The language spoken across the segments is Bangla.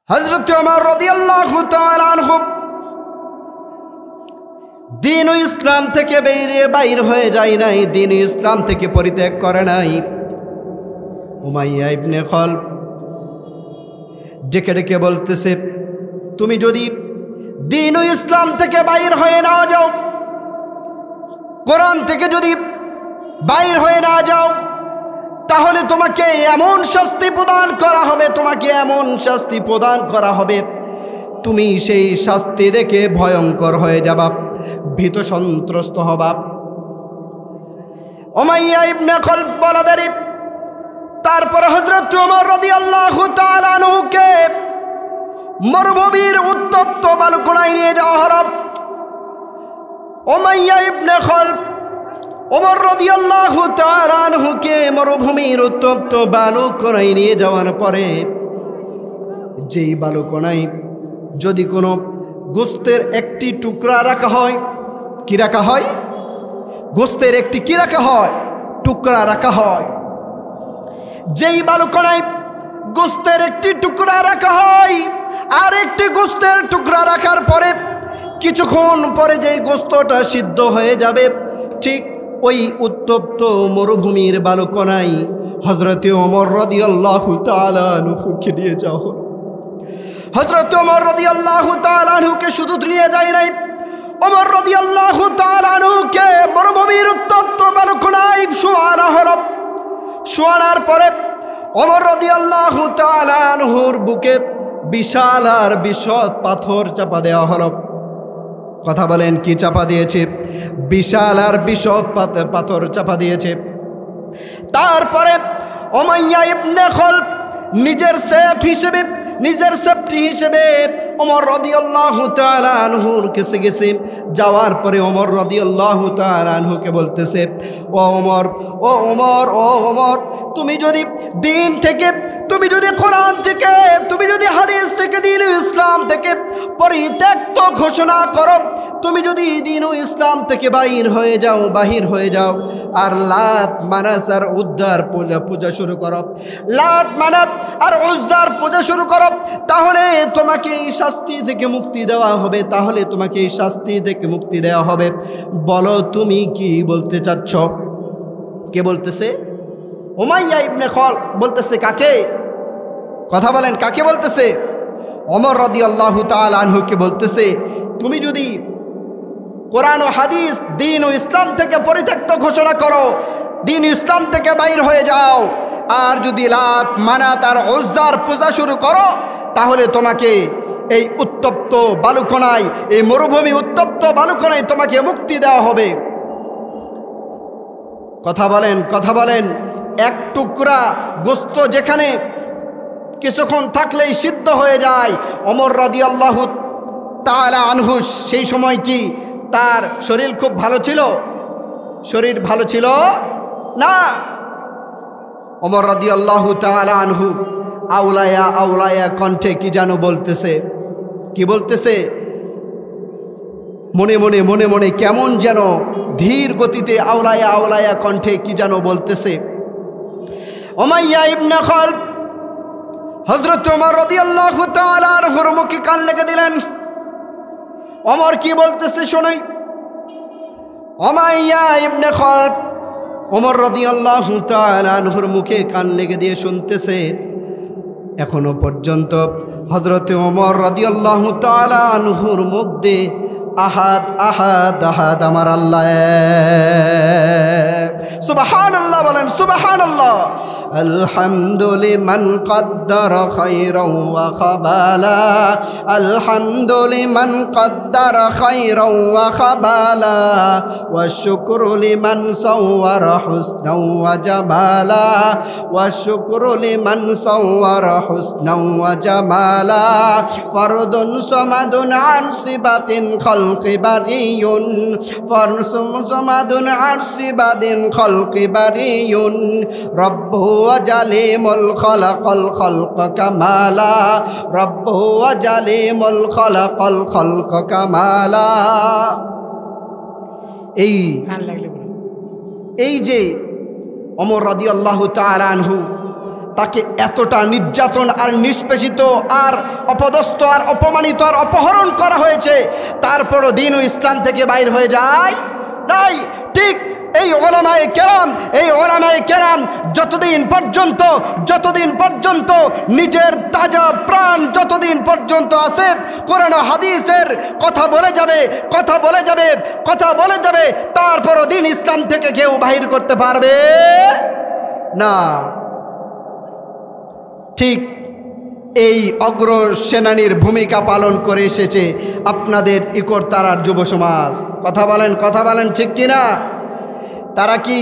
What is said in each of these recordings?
হযরত ওমর রাদিয়াল্লাহু তাআলা আনহু দ্বীন ও ইসলাম থেকে বাইর হয়ে যায় নাই, দ্বীন ও ইসলাম থেকে পরিত্যাগ করে নাই। উমাইয়া ইবনে খালব ডেকে ডেকে বলতেছে, তুমি যদি দ্বীন ও ইসলাম থেকে বাইর হয়ে না যাও, কোরআন থেকে যদি বাইর হয়ে না যাও, তাহলে তোমাকে এমন শাস্তি প্রদান করা হবে, তোমাকে এমন শাস্তি প্রদান করা হবে, তুমি সেই শাস্তি দেখে ভয়ঙ্কর হয়ে যাবা, ভীত সন্ত্রস্ত হবা। উমাইয়া ইবনে খালব বলাদারি তারপর হযরত ওমর রাদিয়াল্লাহু তাআলা আনহুকে মরুভূমির উত্তপ্ত বালুকোণায় নিয়ে যাওয়া হলো। উমাইয়া ইবনে খালব ওমর রাদিয়াল্লাহু তাআলা আনহুকে মরুভূমির উত্তপ্ত বালুকোণায় নিয়ে যাওয়ার পরে যেই বালুকোণায় যদি কোনো গোস্তের একটি টুকরা রাখা হয়, কি রাখা হয়? গোস্তের একটি কি রাখা হয়? টুকরা রাখা হয়। যেই বালুকোণায় গোস্তের একটি টুকরা রাখা হয়, আর একটি গোস্তের টুকরা রাখার পরে কিছুক্ষণ পরে যেই গোস্তটা সিদ্ধ হয়ে যাবে, ঠিক ওই উত্তপ্ত মরুভূমির বালুকোণায় হযরত ওমর রাদিয়াল্লাহু তাআলা আনহুকে নিয়ে যাওয়া হলো। হযরত ওমর রাদিয়াল্লাহু তাআলা আনহুকে শুধু নিয়ে যায় নাই, ওমর রাদিয়াল্লাহু তাআলা আনহুকে মরুভূমির উত্তপ্ত বালুকোণায় শোয়ানো হলো। শোয়ানোর পরে ওমর রাদিয়াল্লাহু তাআলা আনহুর বুকে বিশাল আর বিশদ পাথর চাপা দেওয়া হলো। কথা বলেন, কি চাপা দিয়েছে? বিশাল আর বিশদ পাথর চাপা দিয়েছে। তারপরে উমাইয়া ইবনে খালব নিজের সেফটি হিসেবে ওমর রাদিয়াল্লাহু তাআলা আনহুর কাছে গেছে। যাওয়ার পরে ওমর রাদিয়াল্লাহু তাআলা আনহুকে বলতেছে, ও ওমর, তুমি যদি দ্বীন থেকে, তুমি যদি কোরআন থেকে, তুমি যদি হাদিস থেকে, দ্বীন ও ইসলাম থেকে পরিত্যক্ত ঘোষণা করো, তুমি যদি দ্বীন ও ইসলাম থেকে বাহির হয়ে যাও আর লাত মানাত আর উজ্জার পূজা শুরু করো, লাত মানাত আর উজ্জার পূজা শুরু করো, তাহলে তোমাকে এই শাস্তি থেকে মুক্তি দেওয়া হবে, তাহলে তোমাকে এই শাস্তি থেকে মুক্তি দেওয়া হবে। বলো তুমি কি বলতে চাচ্ছ? কে বলতেছে? উমাইয়া ইবনে খালব বলতেছে। কাকে? কথা বলেন, কাকে বলতেছে? ওমর রাদিয়াল্লাহু তাআলা আনহুকে বলতেছে, তুমি যদি কোরআন ও হাদিস, দ্বীন ও ইসলাম থেকে পরিত্যক্ত ঘোষণা করো, দ্বীন ইসলাম থেকে বাইর হয়ে যাও, আর যদি লাত মানাত আর উজ্জার পূজা শুরু করো, তাহলে তোমাকে এই উত্তপ্ত বালুকোণায়, এই মরুভূমি উত্তপ্ত বালুকোণায় তোমাকে মুক্তি দেওয়া হবে। কথা বলেন, এক টুকরা গোস্ত যেখানে কিছুক্ষণ থাকলেই সিদ্ধ হয়ে যায়, ওমর রাদিয়াল্লাহু তাআলা আনহু সেই সময় কি তার শরীর খুব ভালো ছিল? শরীর ভালো ছিল না। ওমর রাদিয়াল্লাহু তাআলা আনহু আউলায়া কণ্ঠে কি যেন বলতেছে। কি বলতেছে? মনে মনে কেমন যেন ধীর গতিতে আউলায়া কণ্ঠে কি যেন বলতেছে। উমাইয়া ইবনে খালব হযরত ওমর রাদিয়াল্লাহু তাআলা আনহুর মুখে কান লেগে দিলেন। ওমর কি বলতেছে শোনাই। উমাইয়া ইবনে খালব ওমর রাদিয়াল্লাহু তাআলা আনহুর মুখে কান লেগে দিয়ে শুনতেছে। এখনো পর্যন্ত হযরত ওমর রাদিয়াল্লাহু তাআলা আনহুর মুখ দিয়ে আহাদ আমার আল্লাহ এক। সুবহানাল্লাহ বলেন, সুবহানাল্লাহ। আলহামদুলিমান কদ্দারা খায়রাও ওয়া খাবালা, আলহামদুলিমান কদ্দারা খায়রাও ওয়া খাবালা, ওয়া শুকরু লিমান সাওয়ারা হুসনাও ওয়া জামালা, ওয়া শুকরু লিমান সাওয়ারা হুসনাও ওয়া জামালা, ফরদুন সামাদুন আন সিবাতিন খালকি বারিয়ুন, ফরদুন সামাদুন আন সিবাতিন খালকি বারিয়ুন, রব্বু ওয়াজালিমুল খালাকাল খালকা কামালা, রব্বু ওয়াজালিমুল খালাকাল খালকা কামালা। এই যে ওমর রাদিয়াল্লাহু তাআলা আনহু তাকে এতটা নির্যাতন আর নিষ্পেষিত আর অপদস্থ আর অপমানিত আর অপহরণ করা হয়েছে, তারপরও দিন ও ইসলাম থেকে বাইর হয়ে যায় নাই। ঠিক এই ওলামায়ে কেরাম যতদিন পর্যন্ত নিজের তাজা প্রাণ যতদিন পর্যন্ত আছে, কোরআন ও হাদিসের কথা বলে যাবে, তারপরও দিন ইসলাম থেকে কেউ বাহির করতে পারবে না। ঠিক এই অগ্রসেনানীর ভূমিকা পালন করে এসেছে আপনাদের ইকরতারার যুব সমাজ। কথা বলেন ঠিক কিনা? তারা কি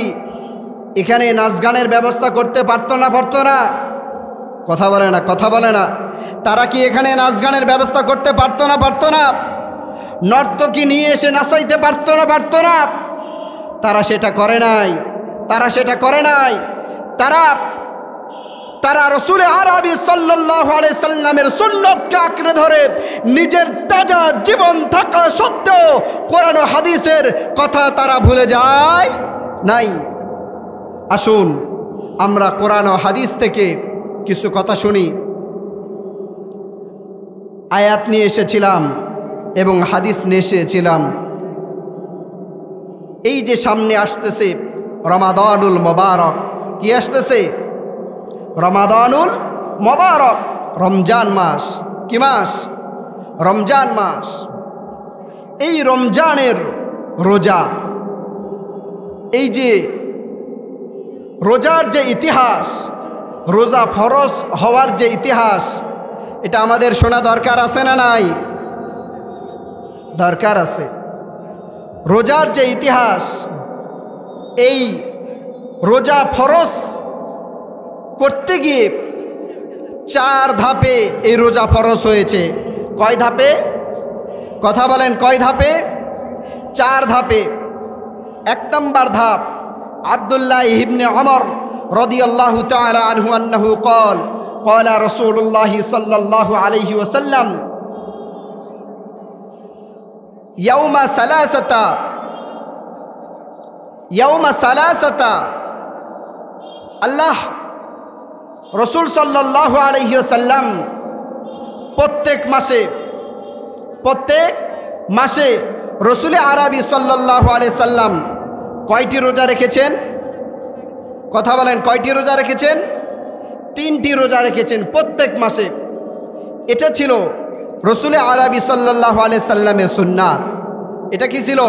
এখানে নাচ গানের ব্যবস্থা করতে পারতো না? কথা বলে না। তারা কি এখানে নাচ গানের ব্যবস্থা করতে পারতো না? নর্তকী নিয়ে এসে নাচাইতে পারতো না? তারা সেটা করে নাই। তারা রাসূল আরবি সাল্লাল্লাহু আলাইহি সাল্লামের সুন্নতকে আঁকড়ে ধরে নিজের তাজা জীবন থাকা সত্ত্বেও কোরআন ও হাদিসের কথা তারা ভুলে যায় নাই। আসুন আমরা কোরআন ও হাদিস থেকে কিছু কথা শুনি। আয়াত নিয়ে এসেছিলাম এবং হাদিস নিয়ে এসেছিলাম। এই যে সামনে আসতেছে রমাদানুল মোবারক, কি আসতেছে? রমাদানুল মোবারক, রমজান মাস। কি মাস? রমজান মাস। এই রমজানের রোজা, এই যে রোজার যে ইতিহাস, রোজা ফরজ হওয়ার যে ইতিহাস, এটা আমাদের শোনা দরকার আছে না নাই? দরকার আছে। রোজার যে ইতিহাস, এই রোজা ফরজ করতে গিয়ে 4 ধাপে এই রোজা ফরজ হয়েছে। কয় ধাপে? কথা বলেন, কয় ধাপে? 4 ধাপে। 1 নম্বর ধাপ, আব্দুল্লাহ ইবনে ওমর রাদিয়াল্লাহু তাআলা আনহু আন্নাহু ক্বালা রাসূলুল্লাহ সাল্লাল্লাহু আলাইহি ওয়াসাল্লাম ইয়াউমা সালাসাতা আল্লাহ রাসূল সাল্লাল্লাহু আলাইহি ওয়াসাল্লাম প্রত্যেক মাসে রাসূল আরবি সাল্লাল্লাহু আলাইহি সাল্লাম কয়টি রোজা রেখেছেন? কথা বলেন, কয়টি রোজা রেখেছেন? 3টি রোজা রেখেছেন প্রত্যেক মাসে। এটা ছিল রাসূল আরবি সাল্লাল্লাহু আলাইহি সাল্লামের সুন্নাত। এটা কি ছিল?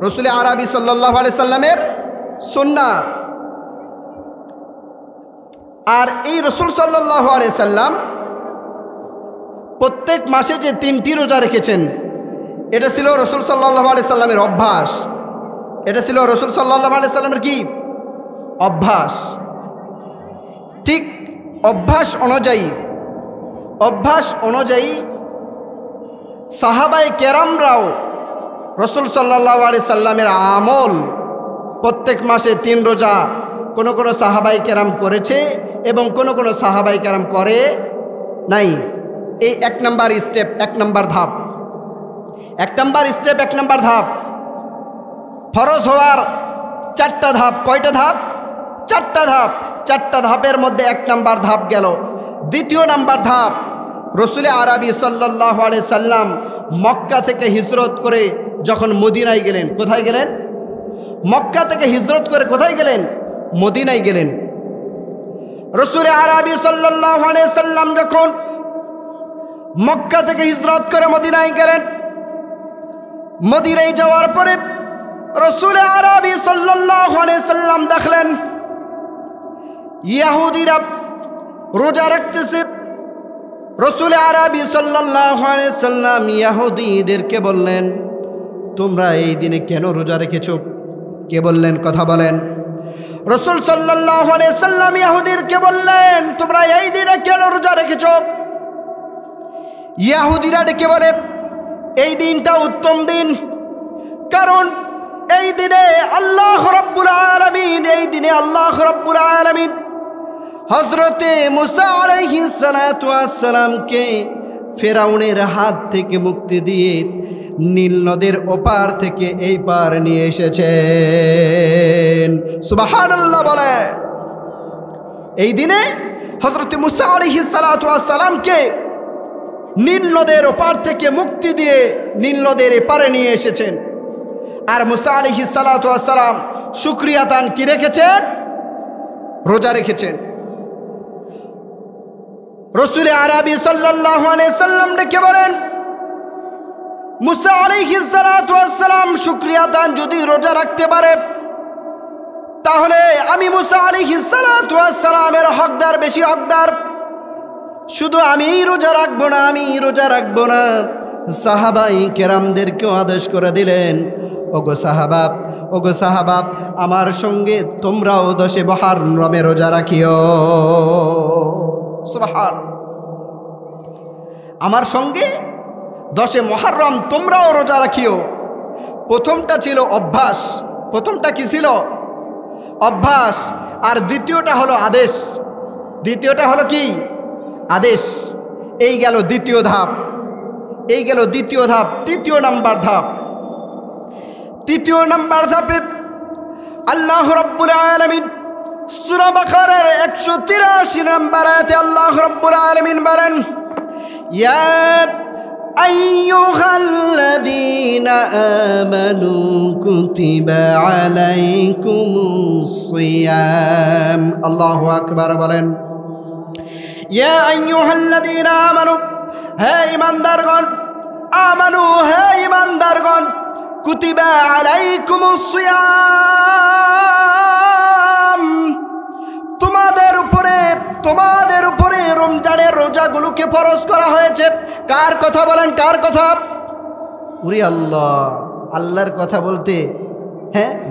রাসূল আরবি সাল্লাল্লাহু আলাইহি সাল্লামের সুন্নাত। আর এই রাসূল সাল্লাল্লাহু আলাইহি সাল্লাম প্রত্যেক মাসে যে 3টি রোজা রেখেছেন, এটা ছিল রাসূল সাল্লাল্লাহু আলাইহি সাল্লামের অভ্যাস। এটা ছিল রাসূল সাল্লাল্লাহু আলাইহি সাল্লামের কি? অভ্যাস। ঠিক অভ্যাস অনুযায়ী সাহাবায়ে কেরামরাও রাসূল সাল্লাল্লাহু আলাইহি সাল্লামের আমল প্রত্যেক মাসে 3 রোজা কোনো সাহাবায়ে কেরাম করেছে এবং কোনো সাহাবায়ে কেরাম করে নাই। এই 1 নম্বর স্টেপ, 1 নম্বর ধাপ। 1 নম্বর ধাপ ফরজ হওয়ার 4টা ধাপ। কয়টা ধাপ? 4টা ধাপ। 4টা ধাপের মধ্যে 1 নম্বর ধাপ গেল। 2য় নম্বর ধাপ, রাসূল আরবি সাল্লাল্লাহু আলাইহি সাল্লাম মক্কা থেকে হিজরত করে যখন মদিনায় গেলেন। কোথায় গেলেন? মক্কা থেকে হিজরত করে কোথায় গেলেন? মদিনায় গেলেন। রাসূল আরবি সাল্লাল্লাহু আলাইহি সাল্লাম যখন মক্কা থেকে হিজরত করে মদিনায় গেলেন, মদিনায় যাওয়ার পরে রাসূল আরবি সাল্লাল্লাহু আলাইহি সাল্লাম দেখলেন ইহুদিরা রোজা রাখতেছে। রাসূল আরবি সাল্লাল্লাহু আলাইহি সাল্লাম ইহুদিদেরকে বললেন, তোমরা এই দিনে কেন রোজা রেখেছো? কে বললেন? কথা বলেন। রাসূল সাল্লাল্লাহু আলাইহি সাল্লাম ইহুদিদেরকে বললেন, তোমরা এই দিনে কেন রোজা রেখেছো? ইহুদিরা ডেকে বলে, এই দিনটা উত্তম দিন, কারণ এই দিনে আল্লাহ রাব্বুল আলামিন হযরতে মুসা আলাইহিস সালাতু ওয়াস সালামকে ফিরআউনের হাত থেকে মুক্তি দিয়ে নীল নদের ওপার থেকে এই পার নিয়ে এসেছেন। সুবহানাল্লাহ বলে। এই দিনে হযরত মুসা আলাইহিস সালাতু ওয়াস সালামকে নীল নদের ওপার থেকে মুক্তি দিয়ে নীল নদের এপারে নিয়ে এসেছেন। আর মুসা আলাইহিস সালাতু ওয়াস সালাম শুকরিয়া দান কি রেখেছেন? রোজা রেখেছেন। রাসূল আরবি সাল্লাল্লাহু আলাইহি সাল্লাম ডেকে বলেন, মুসা আলাইহিস সালাতু ওয়াস সালাম শুকরিয়া দান যদি রোজা রাখতে পারে, তাহলে আমি মুসা আলাইহিস সালাতু ওয়াস সালামের হকদার, বেশি হকদার। শুধু আমিই রোজা রাখবো না, আমি রোজা রাখবো না, সাহাবাই কেরামদেরকেও আদেশ করে দিলেন, ওগো সাহাবা, আমার সঙ্গে তোমরাও 10 মুহররমে রোজা রাখিও। সুবহানাল্লাহ। আমার সঙ্গে 10 মুহররম তোমরাও রোজা রাখিও। প্রথমটা ছিল অভ্যাস। প্রথমটা কি ছিল? অভ্যাস। আর দ্বিতীয়টা হলো আদেশ। দ্বিতীয়টা হলো কি? আদেশ। এই গেল দ্বিতীয় ধাপ, এই গেল দ্বিতীয় ধাপ। তৃতীয় নাম্বার ধাপ, তৃতীয় নাম্বার ধাপে আল্লাহ রাব্বুল আলামিন সূরা বাকারার 183 নম্বর আয়াতে আল্লাহ রাব্বুল আলামিন বলেন, ইয়া আইয়ুহাল্লাযীনা আমানু কুতিবা আলাইকুমুস সিয়াম। আল্লাহু আকবার বলেন। ইয়া আইয়ুহাল্লাযীনা আমানু, হে ঈমানদারগণ, আমানু, হে ঈমানদারগণ, কুতিবা আলাইকুমুস সিয়াম, তোমাদের উপরে রমজানের রোজাগুলোকে ফরজ করা হয়েছে। কার কথা বলেন? কার কথা? ওরে আল্লাহ, আল্লাহর কথা বলতে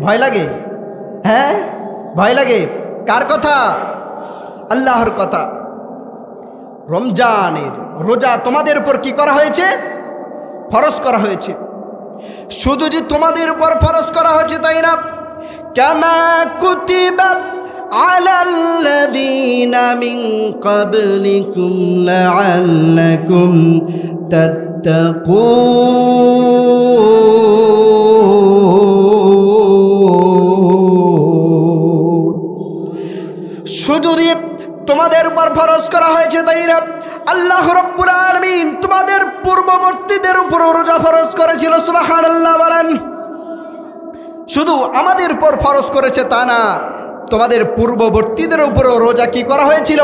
ভয় লাগে। ভয় লাগে। কার কথা? আল্লাহর কথা। রমজানের রোজা তোমাদের উপর কি করা হয়েছে? ফরজ করা হয়েছে। শুধু যে তোমাদের উপর ফরজ করা হয়েছে তাই না, কামা কুতিবা আলাল্লাযীনা মিন ক্বাবলিকুম লাআল্লাকুম তাত্তাকুন। শুধু তোমাদের উপর ফরজ করা হয়েছে তাই না, আল্লাহ রাব্বুল আলামিন তোমাদের পূর্ববর্তীদের উপর রোজা ফরজ করেছিল। সুবহানাল্লাহ বলেন। শুধু আমাদের উপর ফরজ করেছে তা না, তোমাদের পূর্ববর্তীদের উপরও রোজা কি করা হয়েছিল?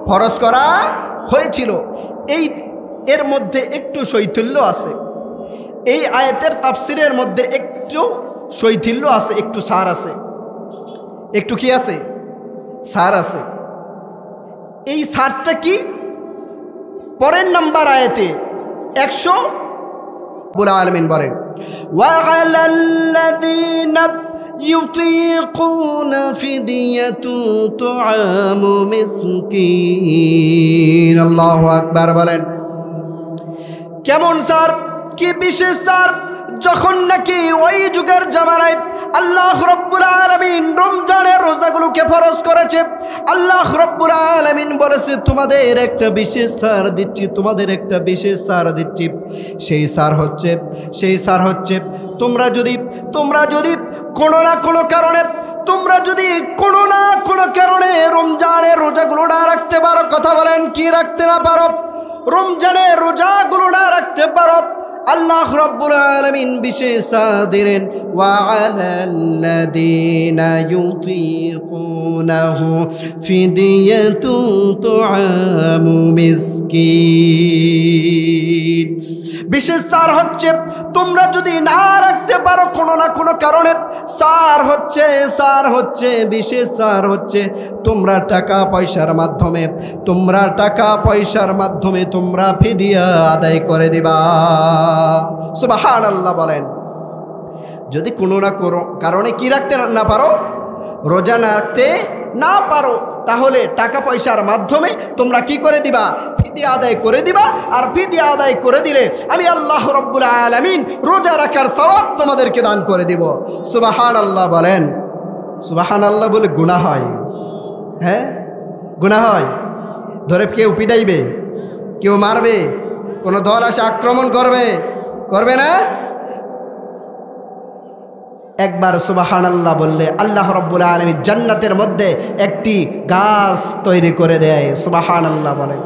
ফরজ করা হয়েছিল। এর মধ্যে একটু শৈথিল্য আছে। এই আয়াতের তাফসিরের মধ্যে একটু শৈথিল্য আছে, একটু সার আছে। একটু কি আছে? সার আছে। এই সারটা কি? পরের নাম্বার আয়াতে 100 রব্বুল আলামিন বলেন, ওয়া আলাল্লাযীনা ইউতিকুনা ফিদিয়াতু তুআমু মিসকিন। আল্লাহু আকবার বলেন। কেমন স্যার? কি বিশেষ স্যার? যখন নাকি ওই যুগের জামানায় আল্লাহ রাব্বুল আলামিন রমজানের রোজাগুলোকে ফরজ করেছে, আল্লাহ রাব্বুল আলামিন বলেছে তোমাদের একটা বিশেষ সার দিচ্ছি, তোমাদের একটা বিশেষ সার দিচ্ছি। সেই সার হচ্ছে তোমরা যদি কোনো না কোনো কারণে রমজানের রোজাগুলো না রাখতে পারো, কথা বলেন, কি রাখতে না পারো? রমজানের রোজাগুলো না রাখতে পারো, আল্লাহ রাব্বুল আলামিন বিশেষ দিলেন, ওয়া আলাল্লাযীনা ইউতিকুনাহু ফিদিয়াতু তুআমু মিসকিন। বিশেষ সার হচ্ছে তোমরা যদি না রাখতে পারো কোনো না কোনো কারণে, সার হচ্ছে বিশেষ সার হচ্ছে তোমরা টাকা পয়সার মাধ্যমে তোমরা ফিদিয়া আদায় করে দিবা। সুবহানাল্লাহ বলেন। যদি কোনো না কোনো কারণে কি রাখতে না পারো, রোজা না রাখতে না পারো, তাহলে টাকা পয়সার মাধ্যমে তোমরা কি করে দিবা? ফিদিয়া আদায় করে দিবা। আর ফিদিয়া আদায় করে দিলে আমি আল্লাহ রাব্বুল আলামিন রোজা রাখার সওয়াব তোমাদেরকে দান করে দিব। সুবহানাল্লাহ বলেন। সুবহানাল্লাহ বলে গুনাহ হয়? গুনাহ হয়? ধরে কেউ পিটাইবে, কেউ মারবে, কোনো দল আসে আক্রমণ করবে না? একবার সুবহানাল্লাহ বললে আল্লাহ রাব্বুল আলামিন জান্নাতের মধ্যে একটি গাছ তৈরি করে দেয়। সুবহানাল্লাহ বলেন।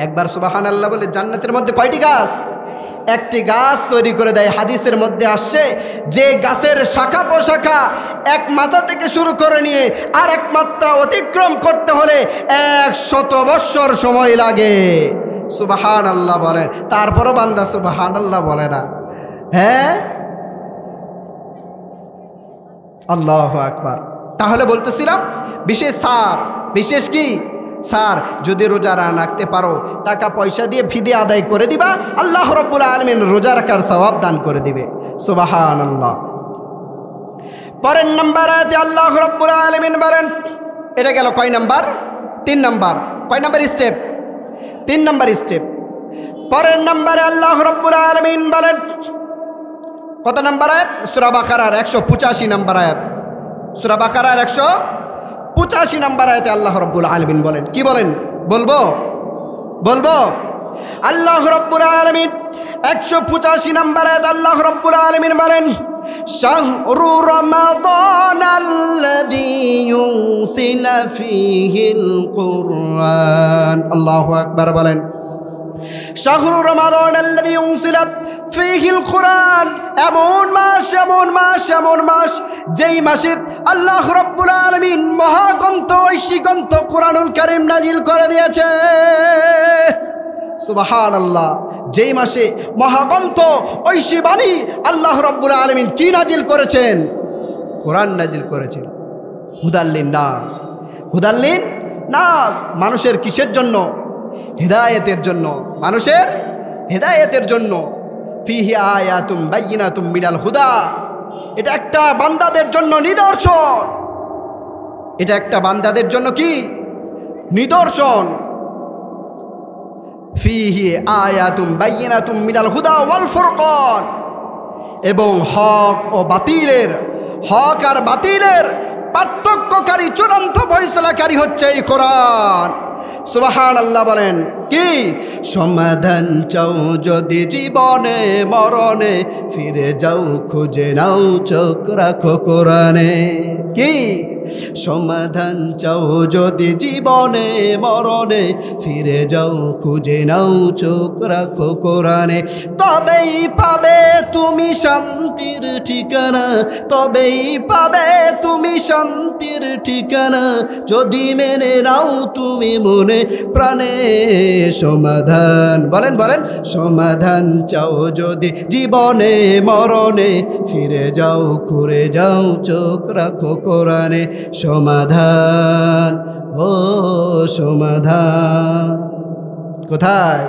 একবার সুবহানাল্লাহ বলে জান্নাতের মধ্যে কয়টি গাছ? একটি গাছ তৈরি করে দেয়। হাদিসের মধ্যে আসছে যে গাছের শাখা প্রশাখা এক মাথা থেকে শুরু করে নিয়ে আর এক মাত্রা অতিক্রম করতে হলে 100 বৎসর সময় লাগে। সুবহানাল্লাহ বলেন। তারপরও বান্দা সুবহানাল্লাহ বলে না। হ্যাঁ, আল্লাহু আকবার। তাহলে বলতেছিলাম বিশেষ কি স্যার, যদি রোজা রাখতে পারো টাকা পয়সা দিয়ে ফিদিয়া আদায় করে দিবা, আল্লাহ রাব্বুল আলামিন রোজা রাখার সওয়াব দান করে দিবে। সুবহানাল্লাহ। পরের নাম্বার আয়াতে আল্লাহ রাব্বুল আলামিন বলেন, এটা গেল কয় নাম্বার? 3 নাম্বার। কয় নাম্বার স্টেপ? 3 number step. পরের নাম্বারে আল্লাহ রাব্বুল আলামিন বলেন, কত নাম্বার আয়াত? সূরা বাকারার 185 নাম্বার আয়াত। সূরা বাকারার 185 নাম্বার আয়াতে আল্লাহ রাব্বুল আলামিন বলেন, কি বলেন? বলবো আল্লাহ রাব্বুল আলামিন 185 নাম্বার আয়াত আল্লাহ রাব্বুল আলামিন বলেন, শাহরু রমাদানাল্লাযী ইউনজিলা ফীহিল কুরআন। আল্লাহু আকবার বলেন। শাহরু রমাদানাল্লাযী ইউনজিলা ফীহিল কুরআন, এমন মাস যেই মাসে আল্লাহ রাব্বুল আলামিন মহাগ্রন্থ ঐশী গ্রন্থ কোরআনুল কারীম নাজিল করে দিয়েছে। সুবহানাল্লাহ। যেই মাসে মহাগ্রন্থ ঐশী বাণী আল্লাহ রাব্বুল আলামিন কি নাজিল করেছেন? কোরআন নাজিল করেছেন। হুদাল্লিন নাস, মানুষের কিসের জন্য? হিদায়াতের জন্য। মানুষের হিদায়াতের জন্য। ফিহি আয়াতুম বাইয়িনাতুম মিনাল হুদা, এটা একটা বান্দাদের জন্য নিদর্শন। এটা একটা বান্দাদের জন্য কি? নিদর্শন। ফিহি আয়াতুম বাইয়িনাতুম মিনাল হুদা ওয়াল ফুরকান, এবং হক আর বাতিলের পার্থক্যকারী চূড়ান্ত ফয়সালাকারী হচ্ছে এই কোরআন। সুবহানাল্লাহ বলেন। কি সমাধান চাও যদি জীবনে মরণে, ফিরে যাও খুঁজে নাও চোখ রাখো কোরআনে। কি সমাধান চাও যদি জীবনে মরণে, ফিরে যাও খুঁজে নাও চোখ রাখো কোরআনে। তবেই পাবে তুমি শান্তির ঠিকানা, তবেই পাবে তুমি শান্তির ঠিকানা, যদি মেনে নাও তুমি মনে প্রাণে সমাধান। বলেন সমাধান চাও যদি জীবনে মরণে, ফিরে যাও ঘুরে যাও চোখ রাখো কোরআনে। সমাধান, ও সমাধান কোথায়?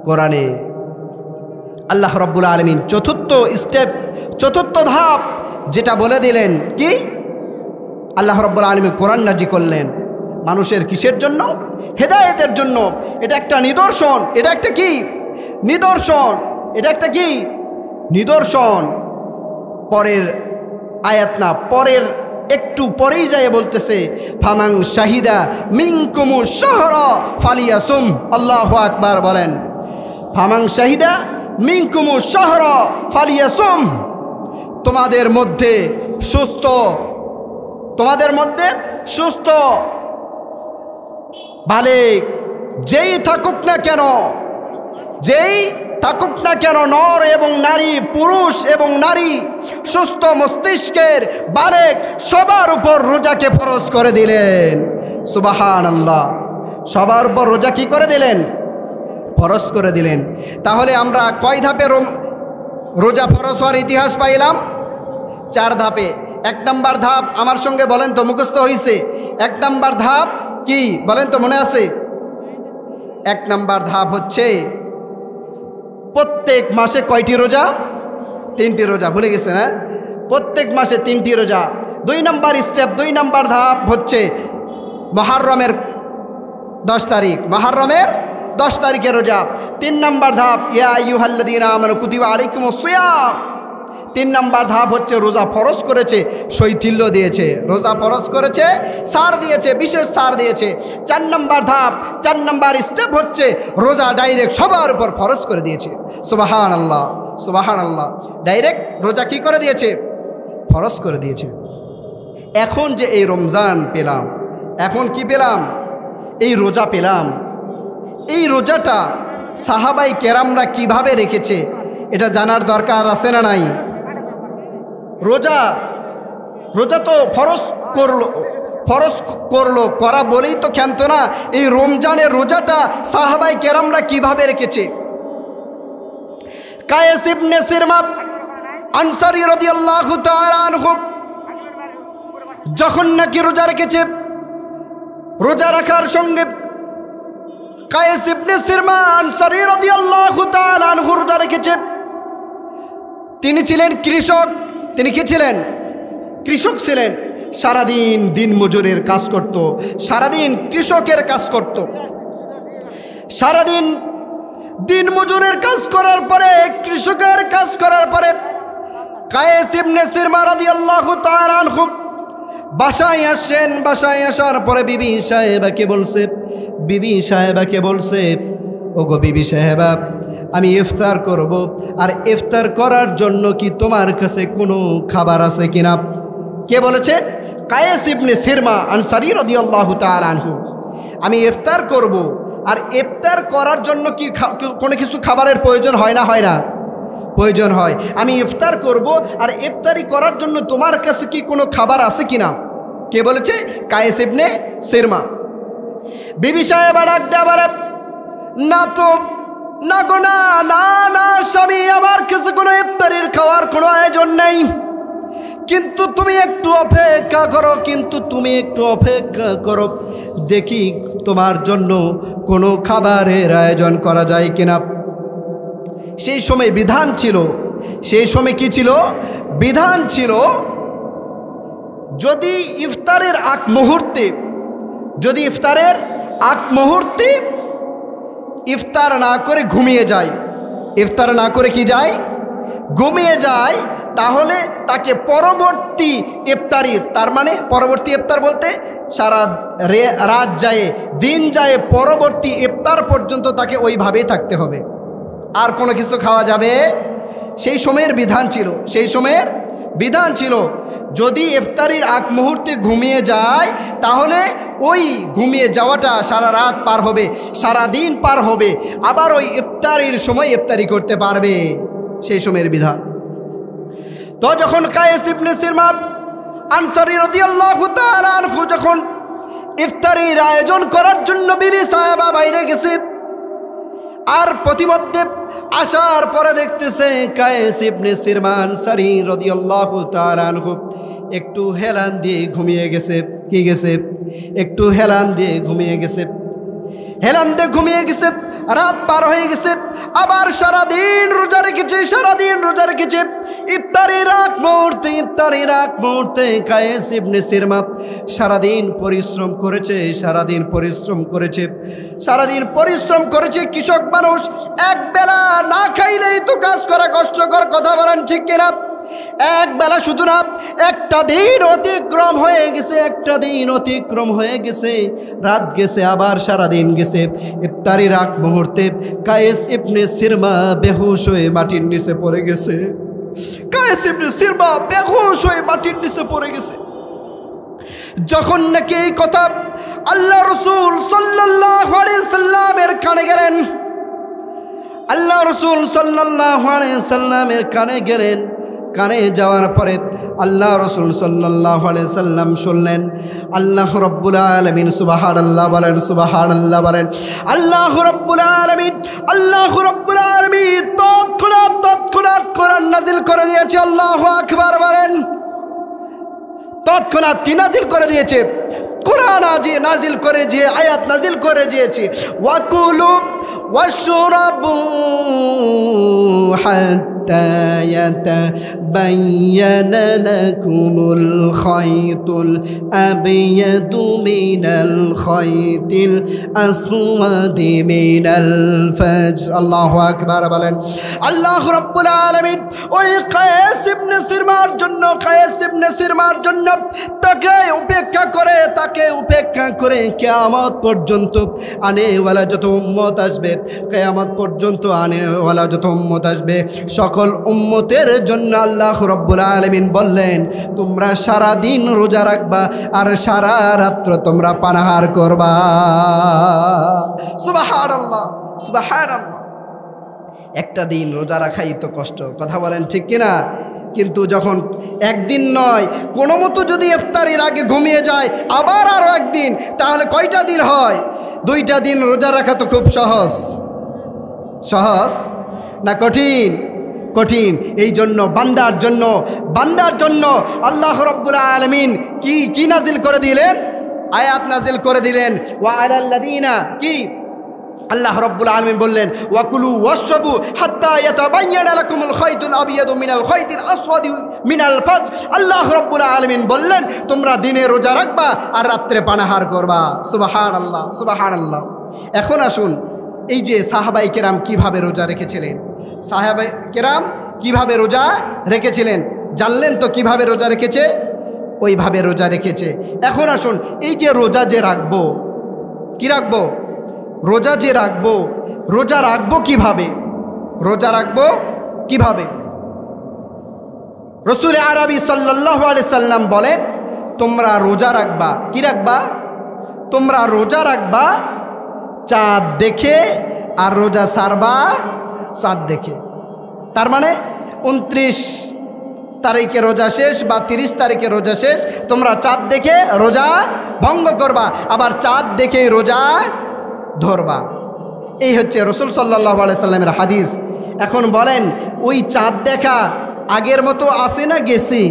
কোরআনে। আল্লাহ রাব্বুল আলামিন চতুর্থ ধাপ যেটা বলে দিলেন, কি আল্লাহ রাব্বুল আলামিন কোরআন নাজিল করলেন মানুষের কিসের জন্য? হেদায়েতের জন্য। এটা একটা নিদর্শন। এটা একটা কি নিদর্শন? এটা একটা কি নিদর্শন? পরের আয়াত না, পরের একটু পরেই যায় বলতেছে, ফামাং শাহিদা মিনকুমুশ শাহরা ফালিয়াসুম। আল্লাহু আকবার বলেন। ফামাং শাহিদা মিনকুমুশ শাহরা ফালিয়াসুম, তোমাদের মধ্যে সুস্থ বালেক যেই থাকুক না কেন, নর এবং নারী, পুরুষ এবং নারী, সুস্থ মস্তিষ্কের বালেক সবার উপর রোজাকে ফরজ করে দিলেন। সুবহানাল্লাহ। সবার উপর রোজা কি করে দিলেন? ফরজ করে দিলেন। তাহলে আমরা কয় ধাপে রোজা ফরজ হওয়ার ইতিহাস পাইলাম? 4 ধাপে। 1 নম্বর ধাপ আমার সঙ্গে বলেন তো, মুখস্থ হয়েছে? 1 নম্বর ধাপ কি বলেন তো, মনে আছে? 1 নম্বর ধাপ হচ্ছে প্রত্যেক মাসে কয়টি রোজা? 3টি রোজা। ভুলে গেছেন? হ্যাঁ, প্রত্যেক মাসে 3টি রোজা। 2 নম্বর স্টেপ, 2 নম্বর ধাপ হচ্ছে মুহররমের 10 তারিখ, মুহররমের 10 তারিখে রোজা। 3 নম্বর ধাপ ইয়া আইয়ুহাল্লাযীনা আমানু কুতিবা আলাইকুমুস সিয়াম। 3 নম্বর ধাপ হচ্ছে রোজা ফরজ করেছে, শৈথিল্য দিয়েছে। রোজা ফরজ করেছে, ছাড় দিয়েছে, বিশেষ ছাড় দিয়েছে। 4 নম্বর ধাপ, 4 নম্বর স্টেপ হচ্ছে রোজা ডাইরেক্ট সবার উপর ফরজ করে দিয়েছে। সুবহানাল্লাহ, সুবহানাল্লাহ। ডাইরেক্ট রোজা কি করে দিয়েছে? ফরজ করে দিয়েছে। এখন যে এই রমজান পেলাম, এখন কি পেলাম? এই রোজা পেলাম। এই রোজাটা সাহাবাই কেরামরা কিভাবে রেখেছে এটা জানার দরকার আছে না নাই? রোজা তো ফরজ করলো, করা বলেই তো ক্ষান্ত না। এই রমজানের রোজাটা সাহাবাই কেরামরা কিভাবে রেখেছে? কায়েস ইবনে সিরমা আনসারী রাদিয়াল্লাহু তাআলা আনহু যখন নাকি রোজা রেখেছে, রোজা রাখার সঙ্গে কায়েস ইবনে সিরমা আনসারী রাদিয়াল্লাহু তাআলা আনহু রোজা রেখেছে। তিনি ছিলেন কৃষক। তিনি কি ছিলেন? কৃষক ছিলেন। সারাদিন দিন মজুরের কাজ করত, সারাদিন কৃষকের কাজ করত। সারাদিন দিন মজুরের কাজ করার পরে, কৃষকের কাজ করার পরে কায়েস ইবনে সিরমা রাদিয়াল্লাহু তাআলা আনহু বাসায় আসেন। বাসায় আসার পরে বিবি সাহেবাকে বলছে, ওগো বিবি সাহেবা, আমি ইফতার করব, আর ইফতার করার জন্য কি তোমার কাছে কোনো খাবার আছে কিনা? কে বলেছেন? কায়েস ইবনে সিরমা আনসারী রাদিয়াল্লাহু তাআলা আনহু। আমি ইফতার করব, আর ইফতার করার জন্য কি কোনো কিছু খাবারের প্রয়োজন হয় না? হয় না? প্রয়োজন হয়। আমি ইফতার করব, আর ইফতারি করার জন্য তোমার কাছে কি কোনো খাবার আছে কিনা? কে বলেছে? কায়েস ইবনে সিরমা। বিবি সাহেবা ডাক দেয়া বলে, না তো, না গো, না না না স্বামী, আমার কাছে কোনো ইফতারির খাওয়ার কোনো আয়োজন নেই। কিন্তু তুমি একটু অপেক্ষা করো, দেখি তোমার জন্য কোনো খাবারের আয়োজন করা যায় কিনা। সেই সময় বিধান ছিল, সেই সময় কি ছিল? বিধান ছিল, যদি ইফতারের আগ মুহূর্তে ইফতার না করে ঘুমিয়ে যায়, ইফতার না করে কি যায়? ঘুমিয়ে যায়, তাহলে তাকে পরবর্তী ইফতারি, তার মানে পরবর্তী ইফতার বলতে সারা রাত যায়, দিন যায়, পরবর্তী ইফতার পর্যন্ত তাকে ওইভাবেই থাকতে হবে, আর কোনো কিছু খাওয়া যাবে। সেই সময়ের বিধান ছিল যদি ইফতারির আগ মুহূর্তে ঘুমিয়ে যায়, তাহলে ওই ঘুমিয়ে যাওয়াটা সারা রাত পার হবে, সারা দিন পার হবে, আবার ওই ইফতারির সময় ইফতারি করতে পারবে। সেই সময়ের বিধান। তো যখন কায়েস ইবনে সিরমা আনসারী রাদিয়াল্লাহু তাআলা আনহু যখন ইফতারির আয়োজন করার জন্য বিবি সাহেবা বাইরে গেছে, আর প্রতিমধ্যে আসার পরে দেখতেছে কায়েস ইবনে সিরমা আনসারী রাদিয়াল্লাহু তাআলা আনহু একটু হেলান দিয়ে ঘুমিয়ে গেছে। কি গেছে? একটু হেলান দিয়ে ঘুমিয়ে গেছে। রাত পার হয়ে গেছে, আবার সারাদিন রোজা রেখেছে। ইফতারির আগ মুহূর্তে কায়েস ইবনে সিরমা সারাদিন পরিশ্রম করেছে। কৃষক মানুষ, এক বেলা না খাইলেই তো কাজ করা কষ্টকর, কথা বলেন ঠিক কিনা? এক বেলা শুধু না, একটা দিন অতিক্রম হয়ে গেছে, রাত গেছে, আবার সারাদিন গেছে। ইফতারির আগ মুহূর্তে কায়েস ইবনে সিরমা বেহুশ হয়ে মাটির নিচে পড়ে গেছে। যখন নাকি এই কথা আল্লাহ রাসূল সাল্লাল্লাহু আলাইহি সাল্লামের কানে গেলেন, কানে যাওয়ার পরে আল্লাহ রাসূল সাল্লাল্লাহু আলাইহি সাল্লাম শুনলেন আল্লাহ রাব্বুল আলামিন সুবহানাল্লাহ বলেন, সুবহানাল্লাহ বলেন। আল্লাহ রাব্বুল আলামিন তৎক্ষণাৎ কোরআন নাজিল করে দিয়েছে। আল্লাহু আকবার বলেন। তৎক্ষণাৎ কি নাজিল করে দিয়েছে? কোরআন নাজিল করে, যে আয়াত নাজিল করে দিয়েছে, ওয়াকুলু ওয়াশরাবু হাত্তা ইয়াতাবায়্যানা লাকুমুল খায়তুল আবয়াদু মিনাল খায়তিল আসওয়াদি মিনাল ফাজর। আল্লাহু আকবার বলেন। আল্লাহ রাব্বুল আলামিন ওই কায়েস ইবনে সিরমার জন্য তাকে উপেক্ষা করে কিয়ামত পর্যন্ত আনেওয়ালা যত উম্মত আসবে, কিয়ামত পর্যন্ত আনেওয়ালা যত উম্মত আসবে, সকল উম্মতের জন্য আল্লাহ আল্লাহ রাব্বুল আলামিন বললেন তোমরা সারা দিন রোজা রাখবা আর সারা রাত্র তোমরা পানাহার করবা। সুবহানাল্লাহ সুবহানাল্লাহ। একটা দিন রোজা রাখাই তো কষ্ট, কথা বলেন ঠিক কিনা? কিন্তু যখন একদিন নয় কোনো মতো যদি ইফতারের আগে ঘুমিয়ে যায় আবার আরও একদিন, তাহলে কয়টা দিন হয়? 2টা দিন রোজা রাখা তো খুব সহজ। সহজ না কঠিন? কঠিন। এই জন্য বান্দার জন্য আল্লাহ রাব্বুল আলামিন কি নাজিল করে দিলেন? আয়াত নাজিল করে দিলেন ওয়া আলাল্লাযিনা কি আল্লাহ রাব্বুল আলামিন বললেন ওয়াকুলু ওয়াশরাবু হাত্তা ইয়াতাবায়্যানা লাকুমুল খায়তুল আবিয়াদু মিনাল খায়তিল আসওয়াদি মিনাল ফাজর। আল্লাহ রাব্বুল আলামিন বললেন তোমরা দিনে রোজা রাখবা আর রাত্রে পানাহার করবা। সুবহানাল্লাহ সুবহানাল্লাহ। এখন আসুন এই যে সাহাবায়ে কেরাম কিভাবে রোজা রেখেছিলেন, সাহাবায়ে কেরাম কিভাবে রোজা রেখেছিলেন জানলেন তো? কিভাবে রোজা রেখেছে? ওইভাবে রোজা রেখেছে। এখন আসুন এই যে রোজা যে রাখবো, কি রাখবো? রোজা যে রাখবো, রোজা রাখবো কিভাবে? রোজা রাখবো কিভাবে? রাসূল আরবি সাল্লাল্লাহু আলাইহি সাল্লাম বলেন তোমরা রোজা রাখবা, কি রাখবা? তোমরা রোজা রাখবা চাঁদ দেখে আর রোজা সারবা চাঁদ দেখে। তার মানে 29 তারিখে রোজা শেষ বা 30 তারিখে রোজা শেষ, তোমরা চাঁদ দেখে রোজা ভঙ্গ করবা, আবার চাঁদ দেখে রোজা ধরবা। এই হচ্ছে রাসূল সাল্লাল্লাহু আলাইহি সাল্লামের হাদিস। এখন বলেন ওই চাঁদ দেখা আগের মতো আছে না গেছে?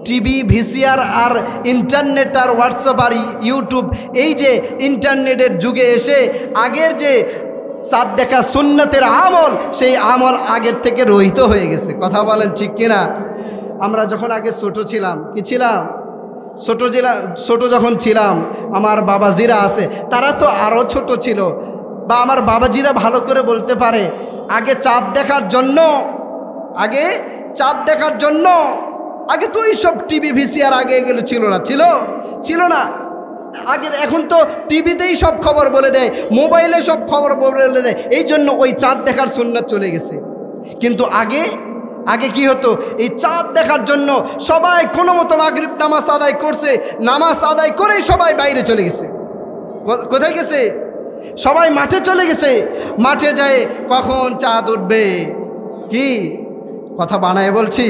টিভি, ভিসিআর আর ইন্টারনেট আর হোয়াটসঅ্যাপ আর ইউটিউব, এই যে ইন্টারনেটের যুগে এসে আগের যে চাঁদ দেখা সুন্নতের আমল, সেই আমল আগের থেকে রহিত হয়ে গেছে। কথা বলেন ঠিক কিনা? আমরা যখন আগে ছোট ছিলাম, কি ছিলাম? ছোট যখন ছিলাম, আমার বাবাজিরা আছে তারা তো আরও ছোট ছিল, বা আমার বাবাজিরা ভালো করে বলতে পারে আগে চাঁদ দেখার জন্য আগে তো এইসব টিভি ভিসিআর আগে এগুলো ছিল না আগে। এখন তো টিভিতেই সব খবর বলে দেয়, মোবাইলে সব খবর বলে দেয়, এই জন্য ওই চাঁদ দেখার সুন্নাত চলে গেছে। কিন্তু আগে কি হতো? এই চাঁদ দেখার জন্য সবাই কোনো মতো মাগরিব নামাজ আদায় করছে, নামাজ আদায় করেই সবাই বাইরে চলে গেছে। কোথায় গেছে? সবাই মাঠে চলে গেছে। মাঠে যায় কখন চাঁদ উঠবে, কি কথা বানায় বলছি,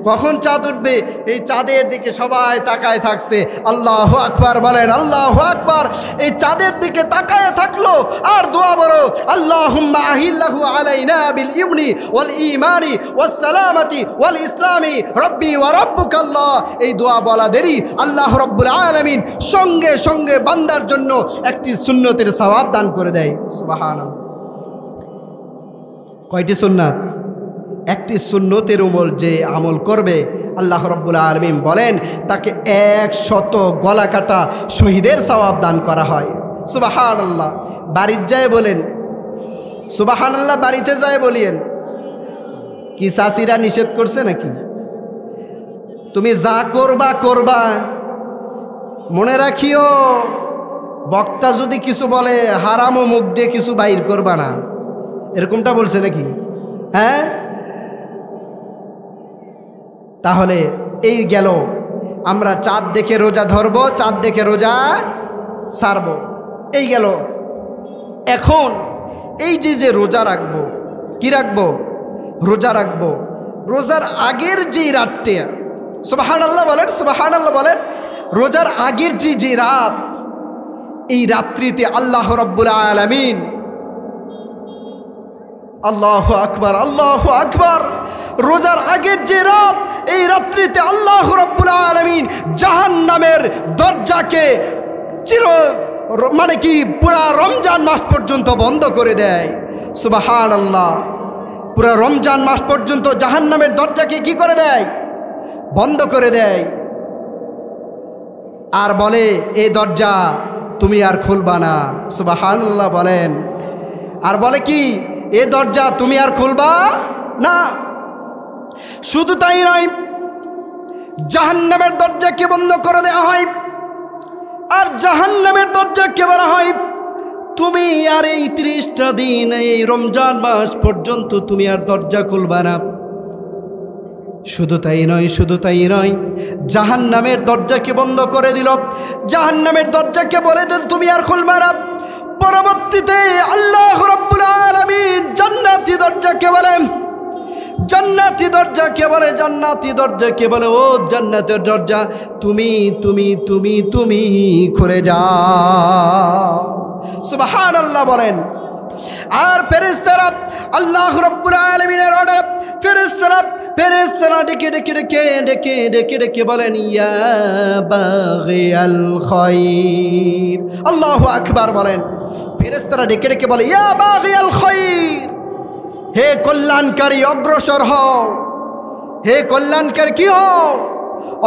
কখন চাঁদ উঠবে এই চাঁদের দিকে সবাই তাকায় থাকছে। আল্লাহু আকবার বলেন, আল্লাহু আকবার। এই চাঁদের দিকে তাকায় থাকলো আর দোয়া বলো আল্লাহুম্মা আহিল্লাহু আলাইনা বিল ইমনি ওয়াল ঈমানি ওয়াস সালামাতি ওয়াল ইসলামি রব্বি ওয়া রাব্বুকাল্লাহ। এই দোয়া বলা দেরি আল্লাহ রাব্বুল আলামিন সঙ্গে সঙ্গে বান্দার জন্য একটি সুন্নতের সওয়াব দান করে দেয়। সুবহানাল্লাহ। কয়টি সুন্নাত? একটি সুন্নতের যে আমল করবে আল্লাহ রাব্বুল আলামিন বলেন তাকে 100 গলা কাটা শহীদের সওয়াব দান করা হয়। সুবহানাল্লাহ। বাড়ির যায় বলেন সুবহানাল্লাহ, বাড়িতে যায় বলিয়েন। কি চাচিরা নিষেধ করছে নাকি? তুমি যা করবা, মনে রাখিও বক্তা যদি কিছু বলে হারাম ও মুখ দিয়ে কিছু বাইর করবা না, এরকমটা বলছে নাকি? হ্যাঁ, তাহলে এই গেল আমরা চাঁদ দেখে রোজা ধরবো, চাঁদ দেখে রোজা সারবো, এই গেল। এখন এই যে রোজা রাখবো, কি রাখবো? রোজা রাখবো রোজার আগের যে রাতটা, সুবহানাল্লাহ বলেন, সুবহানাল্লাহ বলেন। রোজার আগের যে রাত, এই রাত্রিতে আল্লাহ রাব্বুল আলামিন, আল্লাহু আকবার, আল্লাহু আকবার। রোজার আগের যে রাত, এই রাত্রিতে আল্লাহ রাব্বুল আলামিন জাহান্নামের দরজাকে পুরা রমজান মাস পর্যন্ত বন্ধ করে দেয়। সুবহানাল্লাহ। পুরা রমজান মাস পর্যন্ত জাহান্নামের দরজাকে কি করে দেয়? বন্ধ করে দেয়। আর বলে এই দরজা তুমি আর খুলবা না। সুবহানাল্লাহ বলেন। আর বলে কি? এ দরজা তুমি আর খুলবা না। শুধু তাই নয়, জাহান্নামের দরজাকে বন্ধ করে দেওয়া হয়। আর জাহান্নামের দরজাকে বলা হয় তুমি আর এই 30টা দিন, এই রমজান মাস পর্যন্ত তুমি আর দরজা খুলবা না। শুধু তাই নয়, শুধু তাই নয়, জাহান্নামের দরজাকে বন্ধ করে দিল। জাহান্নামের দরজাকে বলে দিল তুমি আর খুলবে না। পরবর্তীতে আল্লাহ রাব্বুল আলামিন জান্নাতি দরজাকে বলেন, জান্নাতি দরজাকে বলে, জান্নাতি দরজাকে বলে ও জান্নাতের দরজা তুমি তুমি তুমি তুমি খুলে যাও। সুবহানাল্লাহ বলেন। আর ফেরেশতারা আল্লাহ রাব্বুল আলামিনের অর্ডার ফেরেশতারা ডেকে ডেকে ডেকে ডেকে ডেকে ডেকে বলেন ইয়া বাগিয়াল খায়র। আল্লাহু আকবার বলেন। ফেরেশতারা ডেকে ডেকে বলে ইয়া বাগিয়াল খায়র, হে কল্যাণকারী অগ্রসর হও, হে কল্যাণকারী কি হও,